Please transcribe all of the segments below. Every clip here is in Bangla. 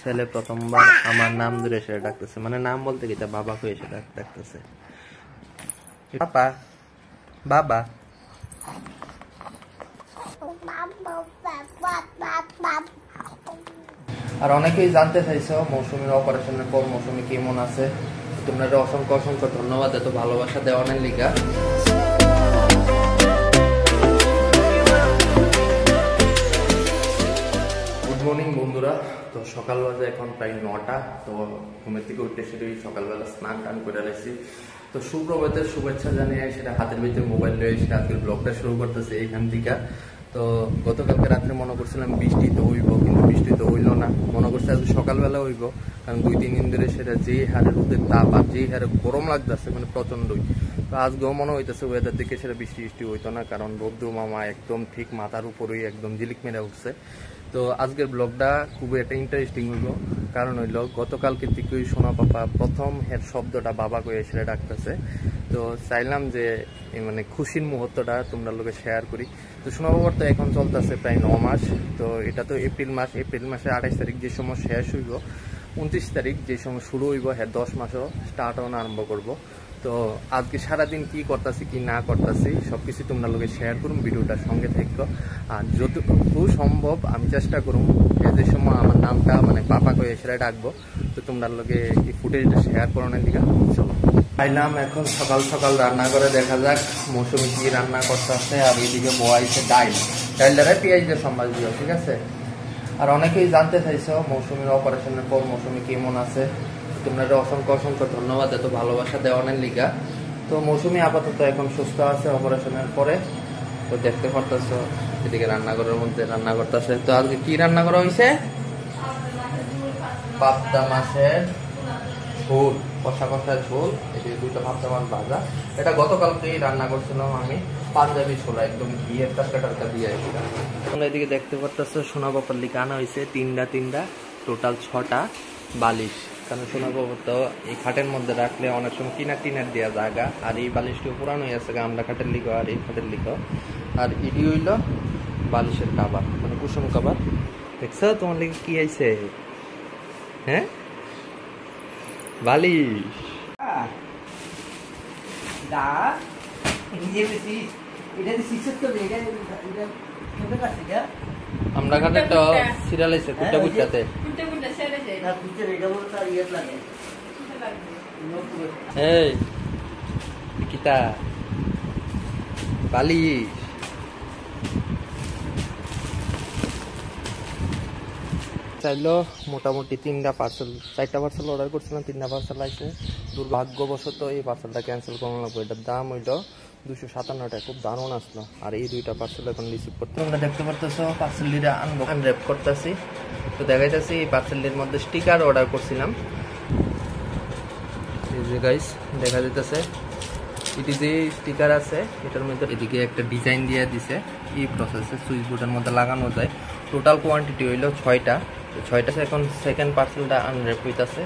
ছেলে প্রথমবার আমার নাম ধরে এসে ডাকতেছে, মানে নাম বলতে কি বাবা কই এসে ডাকতেছে, পাপা বাবা। আর অনেকেই জানতে চাইছো মৌসুমীর অপারেশনের পর মৌসুমী কেমন আছে। তোমরা অসংখ্য অসংখ্য ধন্যবাদ এত ভালোবাসা দেওয়ানের লিগা। গুড মর্নিং বন্ধুরা। তো সকাল বাজে এখন প্রায় 9টা। তো ঘুমের থেকে উঠতে সেটা সকালবেলা স্নান টান করে রাখছি। তো সুপ্রভাতের শুভেচ্ছা জানিয়ে সেটা হাতের ভিতরে মোবাইল রয়ে সেটা আজকের ব্লগটা শুরু করতেছে এইখান থেকে। তো গতকালকে রাত্রে মনে করছিলাম বৃষ্টি তো হইব, কিন্তু বৃষ্টি তো হইল না। মনে করছে আজকে সকালবেলা হইব, কারণ 2-3 দিন ধরে সেটা যে হারে রোদের তাপ আর যে হারে গরম লাগতেছে মানে প্রচন্ডই। তো আজকেও মনে হইতেছে ওয়েদার দিকে সেটা বৃষ্টি হইতো না, কারণ রৌদ্র মামা একদম ঠিক মাথার উপরেই একদম ঝিলিক মেরে উঠছে। তো আজকের ব্লগটা খুবই একটা ইন্টারেস্টিং হইল, কারণ হইল গতকালকে থেকে সোনা পাপা প্রথম হের শব্দটা বাবা কয়ে সেটা ডাকতেছে। তো চাইলাম যে মানে খুশির মুহূর্তটা তোমরা লোকে শেয়ার করি। তো সোনা বাবার তো এখন চলতেছে প্রায় 9 মাস। তো এটা তো এপ্রিল মাসে 28 তারিখ যে সময় শেষ হইব, 29 তারিখ যে সময় শুরু হইব, হ্যাঁ 10 মাসও স্টার্ট হওয়া আরম্ভ করব। তো আজকে সারাদিন কি করতেছি কি না করতেছি সবকিছু তোমরা লোকে শেয়ার করুন, ভিডিওটার সঙ্গে থাকো। আর যতটুকু সম্ভব আমি চেষ্টা করুন যে সময় আমার নামটা মানে পাপা কয়ে সেটা ডাকবো, তো তোমরা লোকে এই ফুটেজটা শেয়ার করানোর দিকে চলো। খাইলাম এখন সকাল সকাল রান্না করে, দেখা যাক মৌসুমি কি রান্না করতেছে। আর এইদিকে বয়াইছে ডাইলটারে পেঁয়াজ দিয়ে সম্বাস দিও, ঠিক আছে। আর অনেকেই জানতে চাইছো মৌসুমীর অপারেশনের পর মৌসুমি কেমন আছে। তোমরা অসংখ্য অসংখ্য ধন্যবাদ এত ভালোবাসা দেওয়ানের লিগা। তো মৌসুমী আপাতত এখন সুস্থ আছে অপারেশনের পরে। তো দেখতে পারতেছো এদিকে রান্নাঘরের মধ্যে রান্না করতেছে। তো আজকে কি রান্না করা হয়েছে? পাবদা মাছের ঝোল, কষা কষা ঝোল। এদিকে 2টা পাবদা মাছ ভাজা। এটা গতকালকেই রান্না করছিলাম আমি, পাঞ্জাবি ছোলা একদম ঘিয়ের টাটকা দিয়ে। তোমরা এদিকে দেখতে পারতেছো সোনা বাবার লিখে আনা হয়েছে 3টা টোটাল 6টা বালিশ। কারণ সোনা বাবা তো এই খাটের মধ্যে রাখলে অনেক সময় টিনার দেওয়া জায়গা। আর এই বালিশটি পুরানো হয়ে আছে আমরা খাটের লিখো আর এই খাটের লিখো। আর ইডি হইল বালিশের কাবার, মানে কুসুম কাবার। দেখছো তোমার লিখে কি আইছে? হ্যাঁ বালিশ। আমরা খাতে তো সিরিয়াল আছে কুটা কুটাতে। এই কিতা বালিশ চাইলো মোটামুটি 4টা পার্সেল অর্ডার করছিলাম, 3টা পার্সেল আছে। দুর্ভাগ্যবশত এই পার্সেলটা ক্যান্সেল করানো লাগবে। এটার দাম হইলো 257 টাকা, খুব দারুণ আসলো। আর এই 2টা পার্সেল এখন রিসিভ করতে তোমরা দেখতে পারতেছো পার্সেলটিটা আনর‍্যাপ করতেছি। তো দেখাইতেছি এই পার্সেলটির মধ্যে স্টিকার অর্ডার করছিলাম। এই যে গাইস দেখা যাইতেছে এটি যে স্টিকার আছে এটার মধ্যে এদিকে একটা ডিজাইন দিয়ে দিছে। এই প্রসেসে সুইচ বোর্ডের মধ্যে লাগানো যায়। টোটাল কোয়ান্টিটি হইলো 6টা। তো 6টা এখন সেকেন্ড পার্সেলটা আনর‍্যাপ হইতাছে।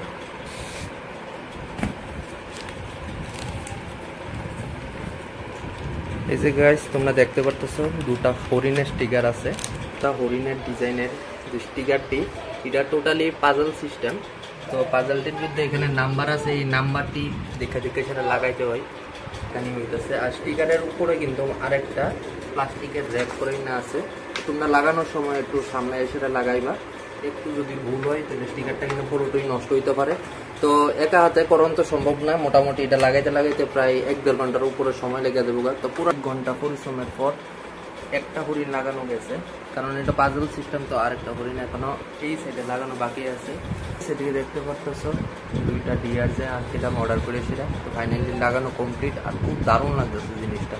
এই যে গাইস তোমরা দেখতে পারতেছো 2টা হরিণের স্টিকার আছে। তা হরিণের ডিজাইনের যে স্টিকারটি এটা টোটালি পাজল সিস্টেম। তো পাজলটির মধ্যে এখানে নাম্বার আছে, এই নাম্বারটি দেখে সেটা লাগাইতে হয় এখানে হইতেছে। আর স্টিকারের উপরে কিন্তু আরেকটা প্লাস্টিকের র্যাপ করে না আছে। তোমরা লাগানোর সময় একটু সামনে এসে লাগাইবা, একটু যদি ভুল হয় তাহলে স্টিকারটা কিন্তু পুরোটাই নষ্ট হইতে পারে। তো একা হাতে করণ তো সম্ভব না, মোটামুটি এটা লাগাইতে প্রায় 1-1.5 ঘন্টার উপরে সময় লেগে দেবো। তো পুরো 1 ঘন্টা পরিশ্রমের পর একটা হরিণ লাগানো গেছে, কারণ এটা পাজল সিস্টেম। তো আরেকটা হরিণ এখনো এই সাইডে লাগানো বাকি আছে। সেদিকে দেখতে পারতেছো 2টা ডিআরজে আর সেটা অর্ডার করে সেটা তো ফাইনালি লাগানো কমপ্লিট। আর খুব দারুণ লাগতেছে জিনিসটা।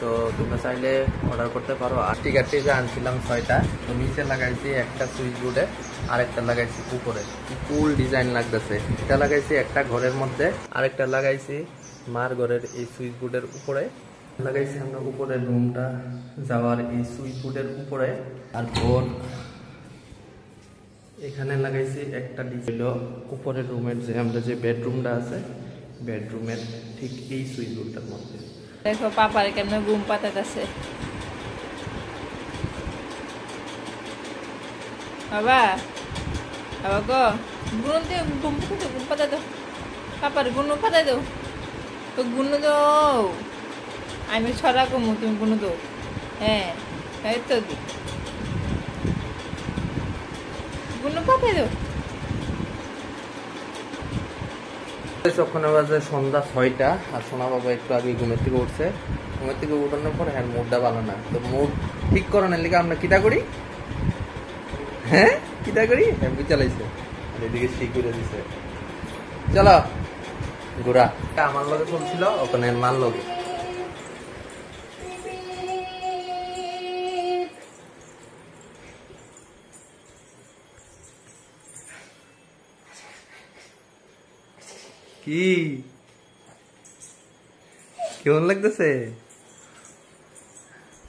তো তোমরা চাইলে অর্ডার করতে পারো। আর স্টিকারটি যে আনছিলাম 6টা, তো নিচে লাগাইছি একটা সুইচ বোর্ডে, আরেকটা লাগাইছি উপরে। ফুল ডিজাইন লাগতেছে। এটা লাগাইছি একটা ঘরের মধ্যে, আরেকটা লাগাইছি মার ঘরের এই সুইচ বোর্ডের উপরে। লাগাইছি আমরা উপরের রুমটা যাওয়ার এই সুইচ বোর্ডের উপরে। আর ঘর এখানে লাগাইছি একটা ডিজাইন উপরের রুমের যে আমরা যে বেডরুমটা আছে বেডরুমের ঠিক এই সুইচ বোর্ডটার মধ্যে। দেখো পাপার কেমন ঘুম পাতাতেছে। বাবা আবার গো গুণ দিয়ে গুণ পাতা দাও পাপার গুণ পাতা দাও তো গুণ দাও আমি ছড়া কমু তুমি গুণ দাও হ্যাঁ এই তো দি গুণ পাতা দাও ওখানে বাজে সন্ধ্যা 6টা আর সোনা বাবা একটু আগে ঘুমের থেকে উঠছে ঘুমের থেকে উঠানোর পরে হ্যাঁ মুডটা ভালো না তো মুড ঠিক করানোর লিগে আমরা কিটা করি হ্যাঁ কিটা করি হ্যাম্পি চালাইছে আর এদিকে ঠিক করে দিছে চলো ঘোরা আমার লগে চলছিল ওখানে মার লগে কি কেমন লাগতেছে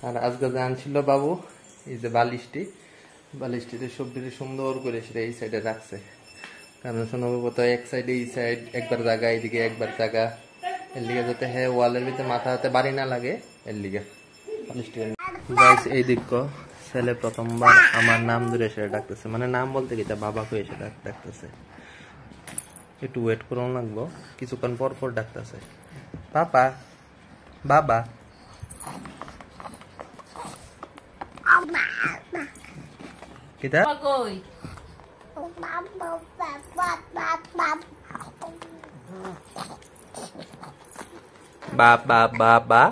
আর আজকে যে আনছিল বাবু এই যে বালিশটিতে সবজিটি সুন্দর করে সেটা এই সাইডে রাখছে কারণ শোনাবো তো এক সাইডে এই সাইড একবার জায়গা এইদিকে একবার জায়গা এর লিগে যাতে হ্যাঁ ওয়ালের ভিতরে মাথা হাতে বাড়ি না লাগে এর লিগে বালিশটি এই দিক ছেলে প্রথমবার আমার নাম ধরে সেটা ডাকতেছে মানে নাম বলতে কি তা বাবা কয়ে সেটা ডাকতেছে একটু ওয়েট করুন লাগবো কিছুক্ষণ পর পর ডাকতেছে পাপা বাবা কিটা কই বাবা বাবা